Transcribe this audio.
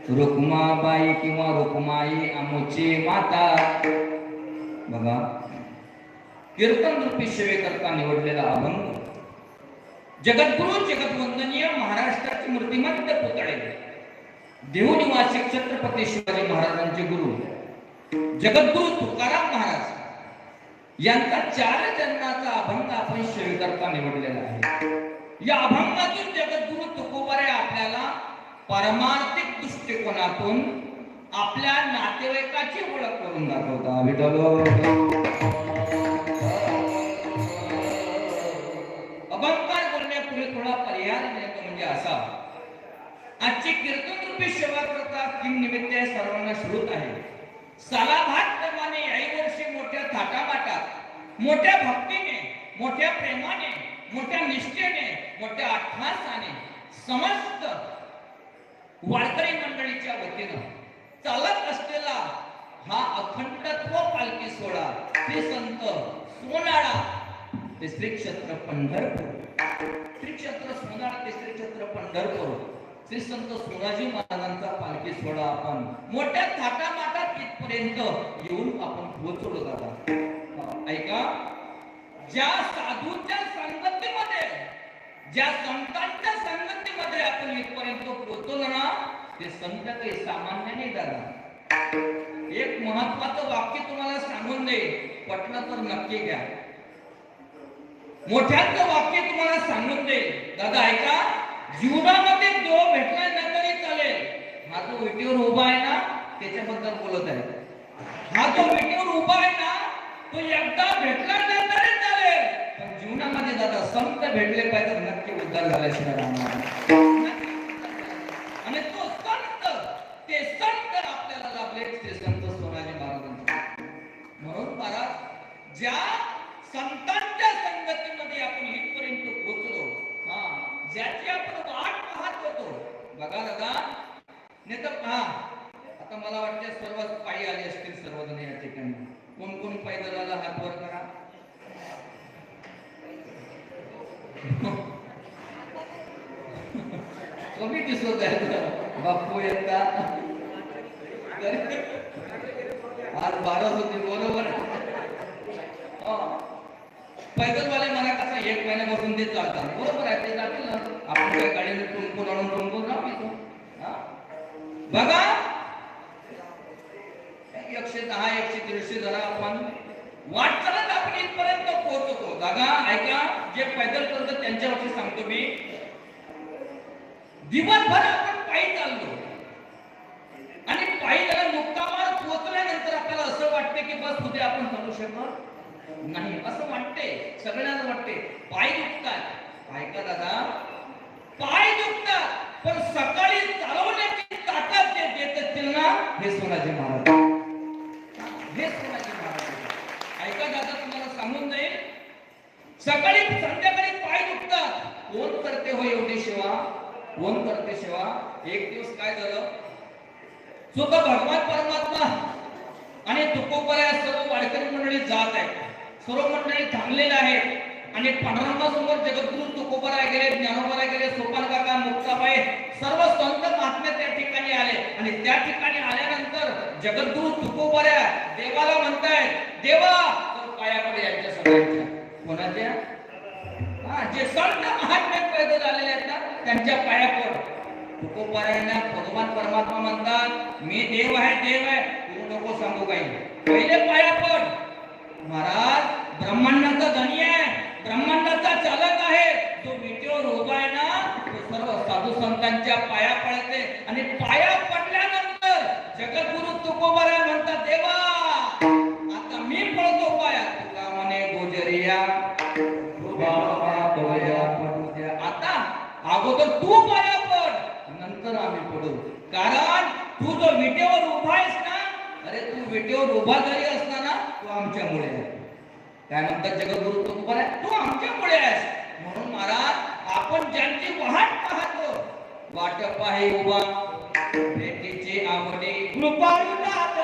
रुक्माबाई किंवा रुक्माई आमोची माता. बघा, कीर्तन रूपी सेवेकरता निवडलेला अभंग, जगद्गुरु जगद्वंदनीय महाराष्ट्राचे मूर्तिमंत पुतळे, देवनिवासी छत्रपती शिवाजी महाराजांचे गुरु जगद्गुरु तुकाराम महाराज यांचा 4 चरणाचा अभंग आपण सेवेकरता निवडलेला आहे. या अभंगातून जगद्गुरु तुकोबारे आपल्याला परमार्थिक दृष्टिकोनातून आपल्या नातेवाईकाची ओळख करून दाखवता. अभंगार बोलण्यापूर्वी थोडा पर्याय देतो, म्हणजे असा, आजची कीर्तन रूपी सेवा करता तीन निमित्ते सर्वांना श्रुत आहे. सालाभात प्रमाणे याही वर्षी मोठ्या थाटामाटात, मोठ्या भक्तीने, मोठ्या प्रेमाने, मोठ्या निष्ठेने, मोठ्या अट्टहासाने समस्त वारकरी मंडळीच्या वतीनं चालत असलेला हा अखंडत्व पालखी सोहळा श्री संत सोनाळा ते श्री क्षेत्र पंढरपूर, श्री क्षेत्र सोनाळा ते श्री क्षेत्र पंढरपूर, श्री संत सोनाजी महाराजांचा पालखी सोहळा आपण मोठ्या थाटामाटात इथपर्यंत येऊन आपण पोहोचलो जातात. ऐका, ज्या साधूच्या संगतीमध्ये, ज्या संतांच्या संगतीमध्ये आपण इथपर्यंत पोहोचलो ना, ते संत काही सामान्य नाही दादा. एक महत्वाचं वाक्य तुम्हाला सांगून दे, पटलं तर नक्की घ्या. मोठ्यांचं वाक्य तुम्हाला सांगून दे दादा, ऐका, जीवनामध्ये जो भेटला ना तरी चालेल. हा जो विटीवर उभा आहे ना, त्याच्याबद्दल बोलत आहे. हा जो विटीवर उभा आहे ना, तो एकदा भेटला ना तरी चालेल, पण जीवनामध्ये दादा संत भेटले पाहिजे, नक्की उद्धार झाल्याशिवाय राहणार. आणि तो संत, ते संत आपल्याला लाभले, ते संत सोनाजी महाराजांचे. म्हणून महाराज, ज्या संतांच्या संगतीमध्ये आपण इथपर्यंत पोहोचलो, ज्याची आपण वाट पाहत होतो, बघा दादा, नाही तर पहा, आता मला वाटतं सर्वच पायी आले असतील सर्वजण या ठिकाणी. कोण कोण पैदल आला हात वर करा. कमी दिसत आहे बापू येता आज 12 होती, बरोबर. पैदलवाले मला कसं 1 महिन्यापासून ते चालतात, बरोबर आहे, ते जातील ना. आपण काही गाडीने टुंकून आणून टुंकून राहू येतो. बघा, 110, 130 जण आपण वाट चालत आपण इथपर्यंत पोहोचतो. दादा ऐका, जे पैदल करतात त्यांच्यावरती सांगतो मी, दिवसभर आपण पायी चाललो आणि पायी जरा मुक्कामावर पोहोचल्यानंतर आपल्याला असं वाटते की बस उद्या आपण चालू शकणार नाही, असं वाटते, सगळ्यांना वाटते. पाय दुखतात. ऐका दादा, पाय दुखतात, पण सकाळी चालवण्याची ताकद जे देत असतील ना, हे सोनाजी महाराज, हे सोनाजी महाराज. ऐका दादा, तुम्हाला सांगून जाईल, सकाळी संध्याकाळी पाय दुखतात. कोण करते हो एवढी सेवा? कोण करते सेवा? एक दिवस काय झालं, स्वतः भगवान परमात्मा आणि तुकोबाऱ्या सर्व वारकरी मंडळी जात आहेत. सर्व मंडळी थांबलेले आहेत आणि पांडुरंगासमोर जगद्गुरु तुकोबाराय गेले, ज्ञानोबाराय गेले, सोपान काका, मुक्ताबाई, सर्व संत महात्मे त्या ठिकाणी आले. आणि त्या ठिकाणी आल्यानंतर जगद्गुरु तुकोबाऱ्या देवाला म्हणतायत, देवा तर पायाकडे यांच्या सगळ्यांच्या. कोणाच्या? जे संत महात्मे पैदल आलेले आहेत ना, त्यांच्या पाया पड. तुकोबारायांना भगवान परमात्मा म्हणतात, मी देव आहे, देव आहे, तू नको सांगू काही, पहिले पाया पड. महाराज ब्रह्मांडाचा धनी आहे, ब्रह्मांडाचा चालक आहे, जो विटेवर उभा आहे ना, तो सर्व साधू संतांच्या पाया पडते. आणि पाया पडल्यानंतर जगद्गुरु तुकोबाराय म्हणतात, देवा आता मी पडतो पाया. तुका म्हणे गोजरिया, आता अगोदर तू पाया पड, नंतर आम्ही पडू. कारण तू जो विटेवर उभा आहेस ना, अरे तू विटेवर उभा जरी असला ना, तू आमच्यामुळे आहे. काय म्हणतात जगद्गुरु तुकोबाराय, तू आमच्यामुळे आहेस. म्हणून महाराज, आपण ज्यांची वाट पाहतो, वाट पाहे उभा भेटीची आवडी, कृपाळू नाथ